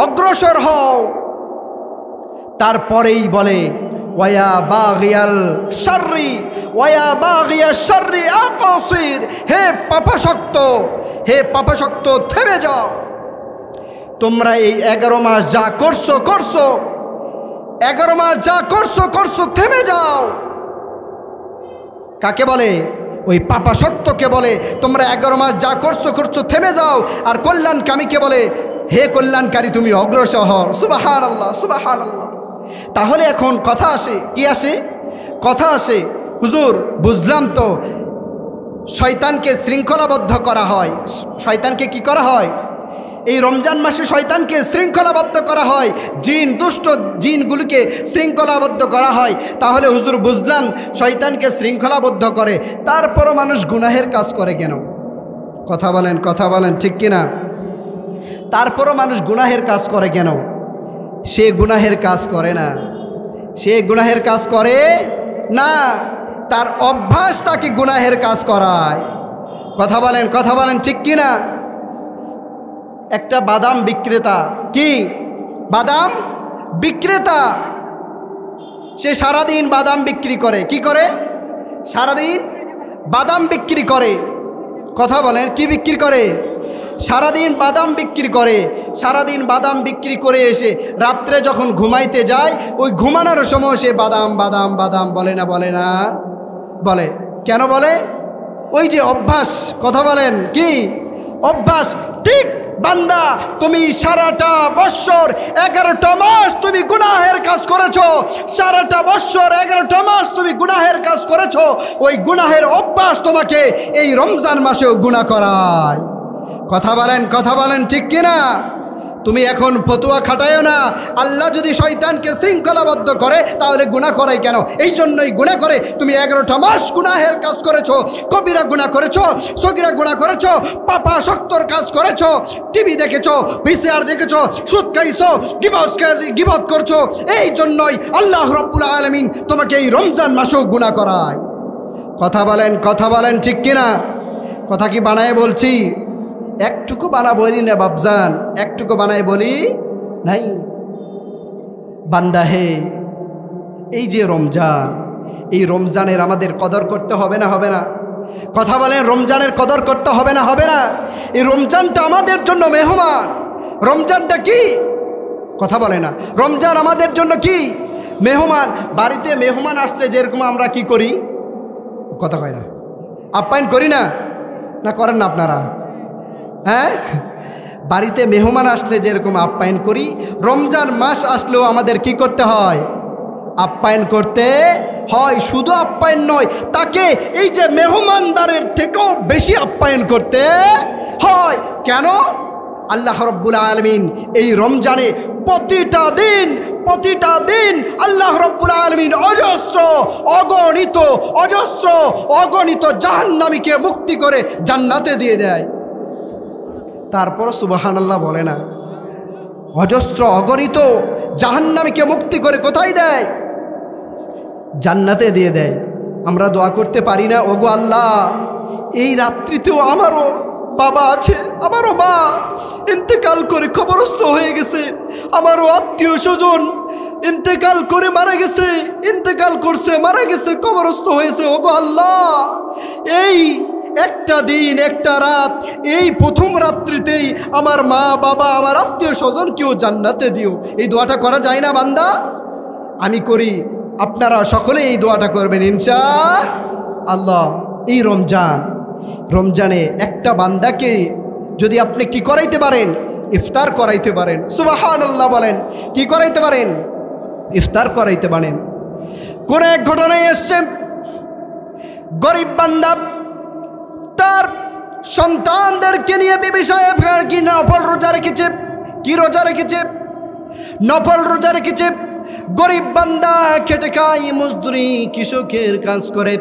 অগ্রসর হও। তারপরেই বলে ওয়া বাগিয়াল শাররি ওয়া বাগিয়াশ শাররি আকসির, হে পাপাসক্ত, হে পাপাসক্ত থেমে যাও। তোমরা এই 11 মাস যা করছো করছো, 11 মাস যা করছো করছো, থেমে যাও। কাকে বলে? ওই পাপাসক্তকে বলে তোমরা 11 মাস যা করছো করছো থেমে যাও। আর কল্যাণকামীকে বলে হে কল্যাণকারী তুমি অগ্রসর হও। সুবহানাল্লাহ, সুবহানাল্লাহ। তাহলে এখন কথা আসে, কি আসে? কথা আসে হুজুর বুঝলাম তো, শয়তানকে শৃঙ্খলাবদ্ধ করা হয়। শয়তানকে কি করা হয়? এই রমজান মাসে শয়তানকে শৃঙ্খলাবদ্ধ করা হয়, জিন দুষ্ট জিনগুলিকে শৃঙ্খলাবদ্ধ করা হয়। তাহলে হুজুর বুঝলাম শয়তানকে শৃঙ্খলাবদ্ধ করে, তারপরও মানুষ গুনাহের কাজ করে কেন? কথা বলেন, কথা বলেন, ঠিক কিনা? তারপরও মানুষ গুনাহের কাজ করে কেন? সে গুনাহের কাজ করে না, সে গুনাহের কাজ করে না, তার অভ্যাস তাকে গুনাহের কাজ করায়। কথা বলেন, কথা বলেন, ঠিক কিনা? একটা বাদাম বিক্রেতা, কি বাদাম বিক্রেতা, সে সারাদিন বাদাম বিক্রি করে। কি করে? সারাদিন বাদাম বিক্রি করে। কথা বলেন, কি বিক্রি করে? সারাদিন বাদাম বিক্রি করে। সারাদিন বাদাম বিক্রি করে এসে রাত্রে যখন ঘুমাইতে যায়, ওই ঘুমানোর সময় সে বাদাম বাদাম বাদাম বলে না? বলে না? বলে। কেন বলে? ওই যে অভ্যাস। কথা বলেন, কি অভ্যাস? ঠিক বান্দা, তুমি সারাটা বৎসর 11টা মাস তুমি গুনাহের কাজ করেছো, সারাটা বৎসর 11টা মাস তুমি গুনাহের কাজ করেছো। ওই গুনাহের অভ্যাস তোমাকে এই রমজান মাসেও গুনাহ করায়। কথা বলেন, কথা বলেন, ঠিক কিনা? তুমি এখন ফতুয়া খাটায়ও না। আল্লাহ যদি শয়তানকে শৃঙ্খলাবদ্ধ করে তাহলে গুনাহ করাই কেন? এই জন্যই গুনাহ করে। তুমি 11টা মাস গুনাহের কাজ করেছো, কবিরা গুনাহ করেছো, সগীরা গুনাহ করেছো, পাপাসক্তর কাজ করেছো, টিভি দেখেছো, ভিসিআর দেখেছো, সুদ খাইছো, গীবত করছো। এই জন্যই আল্লাহ রাব্বুল আলামিন তোমাকে এই রমজান মাসেও গুনাহ করায়। কথা বলেন, কথা বলেন, ঠিক কিনা? কথা কি বানায় বলছি? একটুকু বানা বলি না বাবজান, একটুকু বানায় বলি নাই। বান্দা হে, এই যে রমজান, এই রমজানের আমাদের কদর করতে হবে না? হবে না? কথা বলেন, রমজানের কদর করতে হবে না? হবে না? এই রমজানটা আমাদের জন্য মেহমান। রমজানটা কি? কথা বলে না। রমজান আমাদের জন্য কি? মেহমান। বাড়িতে মেহমান আসলে যেরকম আমরা কি করি? কথা কয় না, আপ্যায়ন করি না? না করেন না আপনারা? হ্যাঁ, বাড়িতে মেহমান আসলে যেরকম আপ্যায়ন করি, রমজান মাস আসলেও আমাদের কি করতে হয়? আপ্যায়ন করতে হয়। শুধু আপ্যায়ন নয়, তাকে এই যে মেহমানদারের থেকেও বেশি আপ্যায়ন করতে হয়। কেন? আল্লাহ রাব্বুল আলামিন এই রমজানে প্রতিটা দিন আল্লাহ রাব্বুল আলামিন অজস্র অগণিত জাহান্নামীকে মুক্তি করে জান্নাতে দিয়ে দেয়। তারপর সুবহানাল্লাহ বলে না? অজস্র অগণিত জাহান্নামীকে মুক্তি করে কোথায় দেয়? জান্নাতে দিয়ে দেয়। আমরা দোয়া করতে পারি না, ওগো আল্লাহ, এই রাত্রিতেও আমারও বাবা আছে, আমারও মা ইন্তেকাল করে কবরস্থ হয়ে গেছে, আমারও আত্মীয় স্বজন ইন্তেকাল করে মারা গেছে, ইন্তেকাল করছে, মারা গেছে, কবরস্থ হয়েছে। ওগো আল্লাহ, এই একটা দিন, একটা রাত, এই প্রথম রাত্রিতেই আমার মা বাবা, আমার আত্মীয় স্বজন কেউ জান্নাতে দিও। এই দোয়াটা করা যায় না বান্দা? আমি করি, আপনারা সকলে এই দোয়াটা করবেন ইনশাআল্লাহ। এই রমজানে একটা বান্দাকে যদি আপনি কি করাইতে পারেন, ইফতার করাইতে পারেন। সুবহানাল্লাহ বলেন, কি করাইতে পারেন? ইফতার করাইতে পারেন। কোন এক ঘটনায় এসছে, গরিব বান্দা তার সন্তানদেরকে নিয়ে বিবি সাহেব কি নফল রোজা রেখেছে। কি রোজা রেখেছে? নফল রোজা রেখেছে। গরিব বান্দা খেটে খায়, মজদুরি কৃষকের কাজ করে,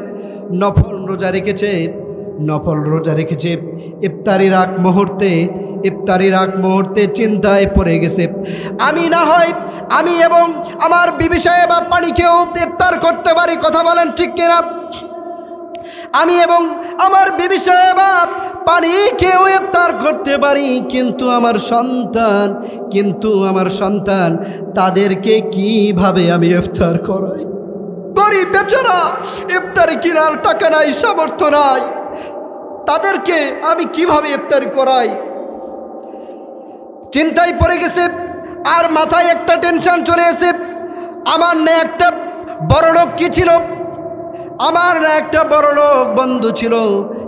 নফল রোজা রেখেছে। নফল রোজা রেখেছে। ইফতারির আগ মুহূর্তে চিন্তায় পড়ে গেছে, আমি না হয় আমি এবং আমার বিবি সাহেব পানি খেয়েও ইফতার করতে পারি। কথা বলেন ঠিক কিনা? আমি এবং আমার বিবি সাহেব পানি খেয়েও ইফতার করতে পারি, কিন্তু আমার সন্তান তাদেরকে কিভাবে আমি ইফতার করাই? গরিব বেচারা, ইফতারি কেনার টাকা নাই, সামর্থ্য নাই, তাদেরকে আমি কিভাবে ইফতারি করাই? চিন্তায় পড়ে গেছে। আর মাথায় একটা টেনশন চলে এসে, আমার না একটা বড়লোক কি ছিল, আমার না একটা বড়লোক বন্ধু ছিল।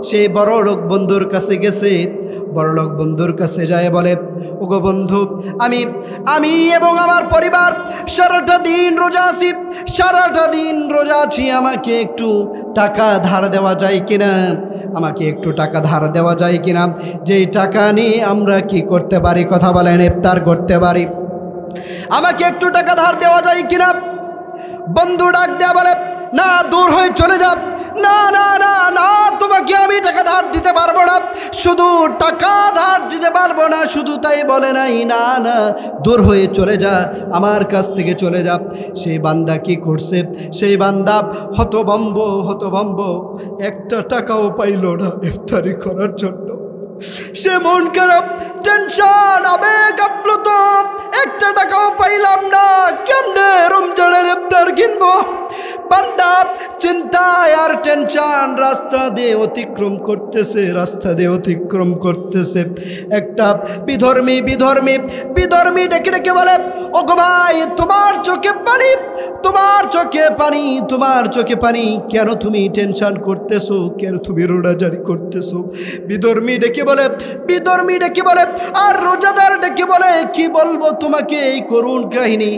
সেই বড়লোক বন্ধুর কাছে গেছে। বড়লোক বন্ধুর কাছে যায় বলে, ওগো বন্ধু, আমি এবং আমার পরিবার সারাটা দিন রোজা আছি, আমাকে একটু টাকা ধার দেওয়া যায় কিনা? যেই টাকা নিয়ে আমরা কি করতে পারি? কথা বলেন, ইফতার করতে পারি। আমাকে একটু টাকা ধার দেওয়া যায় কিনা? বন্ধু ডাক দেয়া বলে, না, দূর হয়ে চলে যা। না না না না, তোমাকে আমি টাকা ধার দিতে পারবো না। শুধু টাকা ধার দিতে পারবো না শুধু তাই বলে নাই, না না, দূর হয়ে চলে যা, আমার কাছ থেকে চলে যা। সেই বান্দা কি করছে? সেই বান্দা হতভম্ব, একটা টাকাও পাইল না ইফতারি করার জন্য। সে মন খারাপ, টেনশন, আবেগ আপ্লুত, একটা টাকাও পাইলাম না, কেমনে রমজানের ইফতার কিনবো? বান্দা চিন্তায় আর টেনশন রাস্তা দিয়ে অতিক্রম করতেছে। একটা বিধর্মী ডেকে ডেকে বলে, ওগো ভাই, তোমার চোখে পানি, কেন তুমি টেনশন করতেছো? কেন তুমি রোজাদারি করতেছো? বিধর্মী ডেকে বলে, আর রোজাদার ডেকে বলে, কি বলবো তোমাকে এই করুণ কাহিনী?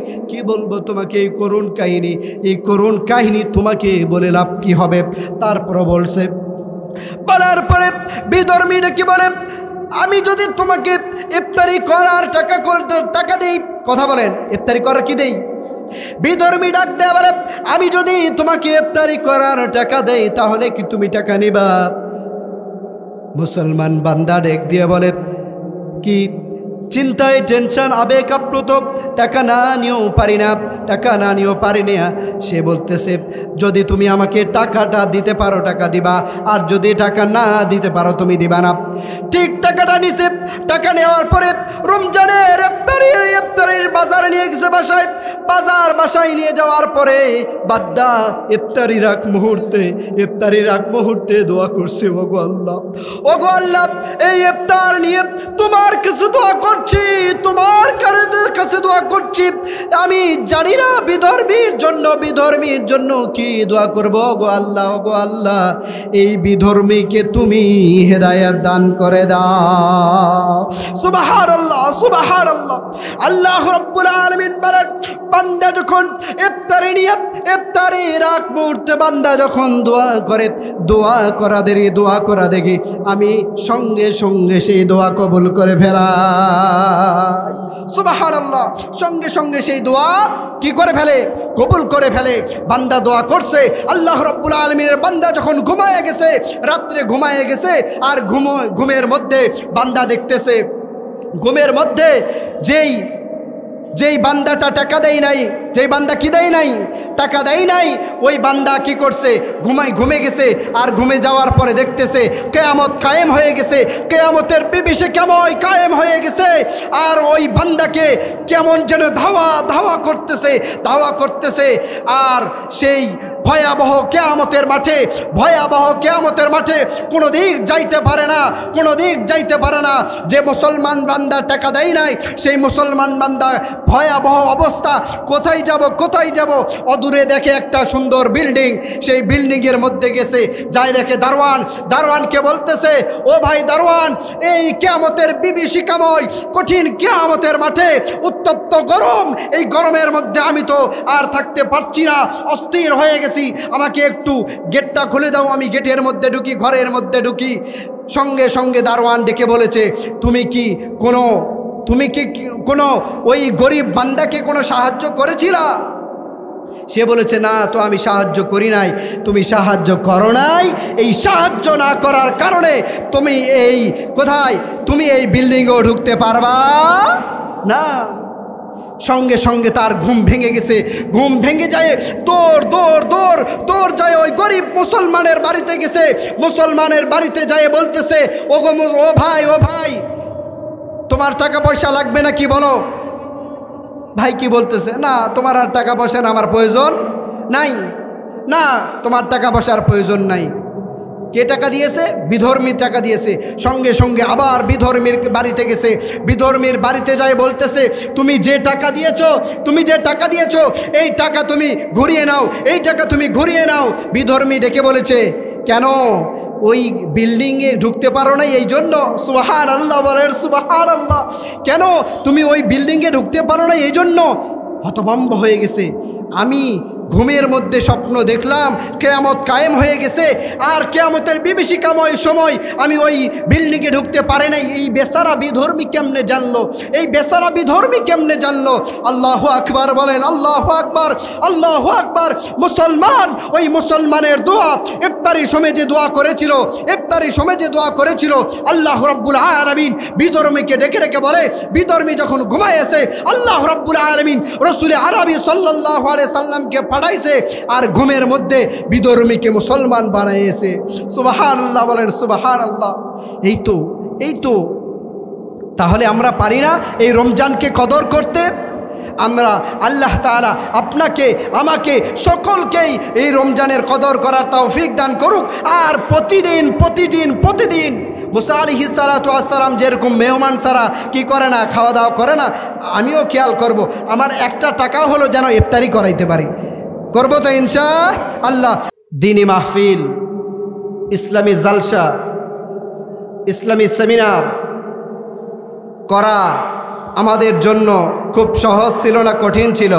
এই করুণ কাহিনী তোমাকে বলে লাভ কি হবে? তারপর বলছে, বলার পরে বিধর্মী ডেকে বলে, আমি যদি তোমাকে ইফতারি করার টাকা দেই, কথা বলেন, ইফতারি করার কি দেই? বিধর্মী ডাক দেয়া বলে, আমি যদি তোমাকে ইফতারি করার টাকা দেই, তাহলে কি তুমি টাকা নিবা? মুসলমান বান্দা ডেক দিয়ে বলে, কি চিন্তায় টেনশন, আবেগ আপ্লুত, টাকা না নিয়েও পারি না। সে বলতেছে, যদি তুমি আমাকে টাকাটা দিতে পারো টাকা দিবা, আর যদি টাকা না দিতে পারো তুমি দিবা না। ঠিক টাকাটা নিছে। টাকা নেওয়ার পরে রমজানের ইফতারির বাজার নিয়ে গেছে বাসায় নিয়ে যাওয়ার পরে বাদ্দা ইফতারির আগ মুহূর্তে দোয়া করছে, ওগো আল্লাহ, এই ইফতার নিয়ে তোমার কাছে দোয়া করছি, আমি জানি না বিধর্মীর জন্য কি দোয়া করব। ওগো আল্লাহ, এই বিধর্মীকে তুমি হেদায়েত দান করে দাও। সুবহানাল্লাহ। আল্লাহ রাব্বুল আলামিন বলেন, বান্দা যখন ইফতারির আগ মুহূর্তে বান্দা যখন দোয়া করা দেখি, আমি সঙ্গে সঙ্গে সেই দোয়া কবুল করে ফেলাই। সুবহানাল্লাহ। সঙ্গে সেই দোয়া কি করে ফেলে? কবুল করে ফেলে। বান্দা দোয়া করছে, আল্লাহ রাব্বুল আলামিনের বান্দা যখন রাত্রে ঘুমায়ে গেছে, আর ঘুমের মধ্যে বান্দা দেখতেছে, ঘুমের মধ্যে যেই বান্দাটা টাকা দেয় নাই, যেই বান্দা কি দেয় নাই, টাকা দেয় নাই, ওই বান্দা কি করছে? ঘুমে গেছে। আর ঘুমে যাওয়ার পরে দেখতেছে কিয়ামত কায়েম হয়ে গেছে, কিয়ামতের বিবিষে কায়েম হয়ে গেছে। আর ওই বান্দাকে কেমন যেন ধাওয়া করতেছে। আর সেই ভয়াবহ কিয়ামতের মাঠে, ভয়াবহ কিয়ামতের মাঠে কোনো দিক যাইতে পারে না, কোনো দিক যাইতে পারে না। যে মুসলমান বান্দা টাকা দেয় নাই, সেই মুসলমান বান্দা ভয়াবহ অবস্থা, কোথায় যাব কোথায় যাব। অদূরে দেখে একটা সুন্দর বিল্ডিং, সেই বিল্ডিংয়ের মধ্যে গেছে, যাই দেখে দারোয়ান, দারোয়ানকে বলতেছে, ও ভাই দারোয়ান, এই কিয়ামতের বিভীষিকাময় কঠিন কিয়ামতের মাঠে উত্তপ্ত গরম, এই গরমের মধ্যে আমি তো আর থাকতে পারছি না, অস্থির হয়ে গেছি, আমাকে একটু গেটটা খুলে দাও, আমি গেটের মধ্যে ঢুকি, ঘরের মধ্যে ঢুকি। সঙ্গে সঙ্গে দারোয়ান ডেকে বলেছে, তুমি কি কোনো ওই গরিব বান্দাকে কোনো সাহায্য করেছিলা? সে বলেছে, না তো আমি সাহায্য করি নাই। তুমি সাহায্য করো নাই, এই সাহায্য না করার কারণে তুমি তুমি এই বিল্ডিংও ঢুকতে পারবা না। সঙ্গে সঙ্গে তার ঘুম ভেঙে গেছে, ঘুম ভেঙে যায়, দৌড় যায় ওই গরিব মুসলমানের বাড়িতে গেছে। মুসলমানের বাড়িতে যায় বলতেছে, ও ভাই তোমার টাকা পয়সা লাগবে না কি বলো? ভাই কি বলতেছে, না তোমার আর টাকা পয়সা না, আমার প্রয়োজন নাই, না তোমার টাকা পয়সার প্রয়োজন নাই। কে টাকা দিয়েছে? বিধর্মী টাকা দিয়েছে। সঙ্গে সঙ্গে আবার বিধর্মীর বাড়িতে গেছে, বিধর্মীর বাড়িতে যায় বলতেছে, তুমি যে টাকা দিয়েছো এই টাকা তুমি ঘুরিয়ে নাও, এই টাকা তুমি ঘুরিয়ে নাও। বিধর্মী ডেকে বলেছে, কেন ওই বিল্ডিংয়ে ঢুকতে পারো না এই জন্য? সুবহানাল্লাহ বলেন, সুবহানাল্লাহ। কেন তুমি ওই বিল্ডিংয়ে ঢুকতে পারো না এই জন্য? হতভম্ব হয়ে গেছে। আমি ঘুমের মধ্যে স্বপ্ন দেখলাম কিয়ামত কায়েম হয়ে গেছে, আর কিয়ামতের বিভীষিকাময় সময় আমি ওই বিল্ডিংয়ে ঢুকতে পারি নাই। এই বেচারা বিধর্মী কেমনে জানলো? এই বেচারা বিধর্মী কেমনে জানলো? আল্লাহু আকবার বলেন, আল্লাহু আকবার, আল্লাহু আকবার। মুসলমান, ওই মুসলমানের দোয়া, ইফতারির সময় যে দোয়া করেছিল, আল্লাহ রাব্বুল আলামিন বিধর্মীকে ডেকে ডেকে বলে, বিধর্মী যখন ঘুমাইছে, আল্লাহ রাব্বুল আলামিন রাসূল আরবি সাল্লাল্লাহু আলাইহি সাল্লামকে পাঠাইছে, আর ঘুমের মধ্যে বিধর্মীকে মুসলমান বানাইছে। সুবহানাল্লাহ বলেন, সুবহানাল্লাহ। এই তো তাহলে আমরা পারি না এই রমজানকে কদর করতে? আমরা, আল্লাহ তাআলা আপনাকে আমাকে সকলকেই এই রমজানের কদর করার তৌফিক দান করুক। আর প্রতিদিন মুসা আলাইহিস সালাতু ওয়াস সালাম যেরকম মেহমান ছাড়া কি করে না, খাওয়া দাওয়া করে না, আমিও খেয়াল করব, আমার একটা টাকাও হলো যেন ইফতারি করাইতে পারি। করবো তো ইনশাআল্লাহ। দ্বীনি মাহফিল, ইসলামী জালসা, ইসলামী সেমিনার করা আমাদের জন্য খুব সহজ ছিল না কঠিন ছিল?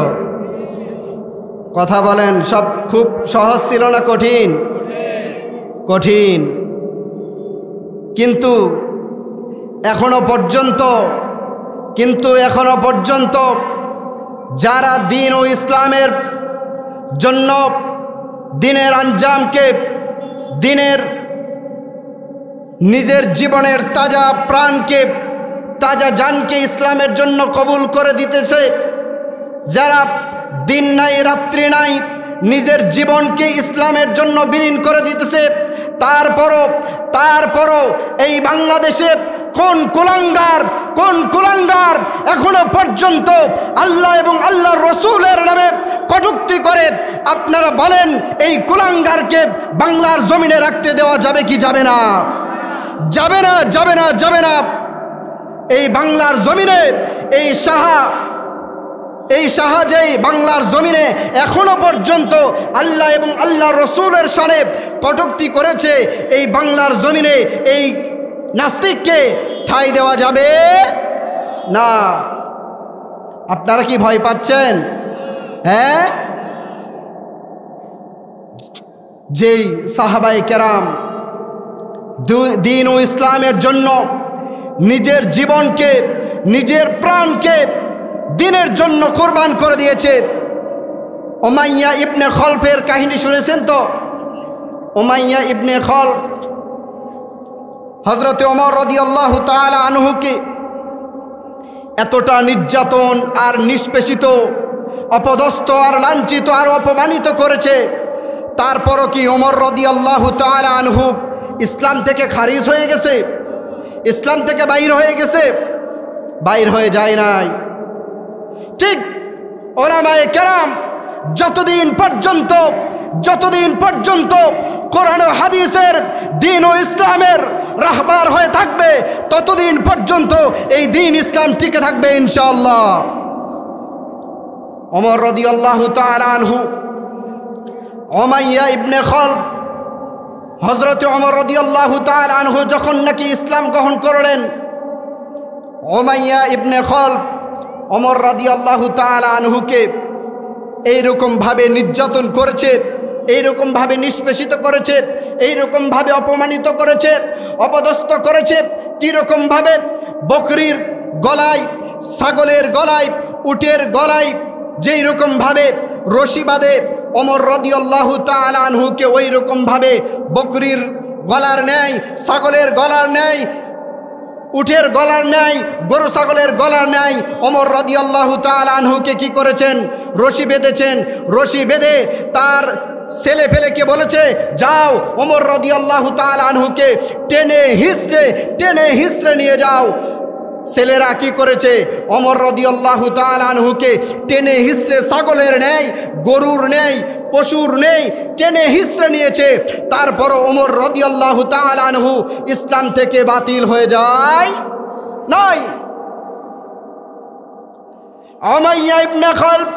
কথা বলেন, সব খুব সহজ ছিল না কঠিন? কিন্তু এখনো পর্যন্ত যারা দ্বীন ও ইসলামের জন্য দ্বীনের আঞ্জামকে, দ্বীনের নিজের জীবনের তাজা প্রাণকে, তাজা জানকে ইসলামের জন্য কবুল করে দিতেছে, যারা দিন নাই রাত্রি নাই নিজের জীবনকে ইসলামের জন্য বিলীন করে দিতেছে, তারপরও এই বাংলাদেশে কোন কুলাঙ্গার এখনো পর্যন্ত আল্লাহ এবং আল্লাহর রাসূলের নামে কটূক্তি করে? আপনারা বলেন, এই কুলাঙ্গারকে বাংলার জমিনে রাখতে দেওয়া যাবে কি যাবে না? যাবে না। এই বাংলার জমিনে এই শাহজাহান বাংলার জমিনে এখনো পর্যন্ত আল্লাহ এবং আল্লাহর রাসূলের শানে কটূক্তি করেছে, এই বাংলার জমিনে এই নাস্তিককে ঠাঁই দেওয়া যাবে না। আপনারা কি ভয় পাচ্ছেন? হ্যাঁ, যেই সাহাবায়ে কেরাম দ্বীন ও ইসলামের জন্য নিজের জীবনকে, নিজের প্রাণকে দ্বীনের জন্য কোরবান করে দিয়েছে। উমাইয়া ইবনে খলফের কাহিনী শুনেছেন তো? উমাইয়া ইবনে খলফ হযরতে ওমর রাদিয়াল্লাহু তাআলা আনহুকে এতটা নির্যাতন আর নিষ্পেষিত, অপদস্থ আর লাঞ্ছিত আর অপমানিত করেছে, তারপরও কি ওমর রাদিয়াল্লাহু তাআলা আনহু ইসলাম থেকে খারিজ হয়ে গেছে? ইসলাম থেকে বাইর হয়ে গেছে? বাইর হয়ে যায় নাই। ঠিক উলামায়ে কেরাম যতদিন পর্যন্ত যতদিন পর্যন্ত কোরআন ও হাদিসের দ্বীন ও ইসলামের রাহবার হয়ে থাকবে ততদিন পর্যন্ত এই দ্বীন ইসলাম টিকে থাকবে ইনশাআল্লাহ। ওমর রাদিয়াল্লাহু তাআলা আনহু, উমাইয়া ইবনে খালব, হযরত ওমর রাদিয়াল্লাহু তাআলা আনহু যখন নাকি ইসলাম গ্রহণ করলেন, উমাইয়া ইবনে খালব ওমর রাদিয়াল্লাহু তাআলা আনহুকে এইরকমভাবে নির্যাতন করেছে, এইরকমভাবে নিষ্পেষিত করেছে, এইরকমভাবে অপমানিত করেছে, অপদস্থ করেছে। কীরকমভাবে? বকরির গলায়, ছাগলের গলায়, উটের গলায় যেই রকমভাবে রশি বাঁধে ওমর রাদিয়াল্লাহু তাআলা আনহুকে ওই রকমভাবে বকরির গলার ন্যায়, ছাগলের গলার ন্যায়, উটের গলার ন্যায়, গরু ছাগলের গলার ন্যায় ওমর রাদিয়াল্লাহু তাআলা আনহুকে কি করেছেন? রশি বেঁধেছেন। রশি বেঁধে তার ছেলে ফেলেকে বলেছে, যাও ওমর রাদিয়াল্লাহু তাআলা আনহুকে টেনে হিঁচড়ে নিয়ে যাও। ছেলেরা কি করেছে? ওমর রাদিয়াল্লাহু তাআলা আনহুকে টেনে হিঁচড়ে ছাগলের ন্যায়, গরুর ন্যায়, পশুর নেই টেনে হিঁচড়ে নিয়েছে। তারপরও ওমর রাদিয়াল্লাহু তাআলা আনহু ইসলাম থেকে বাতিল হয়ে যায় নাই। উমাইয়া ইবনে খালব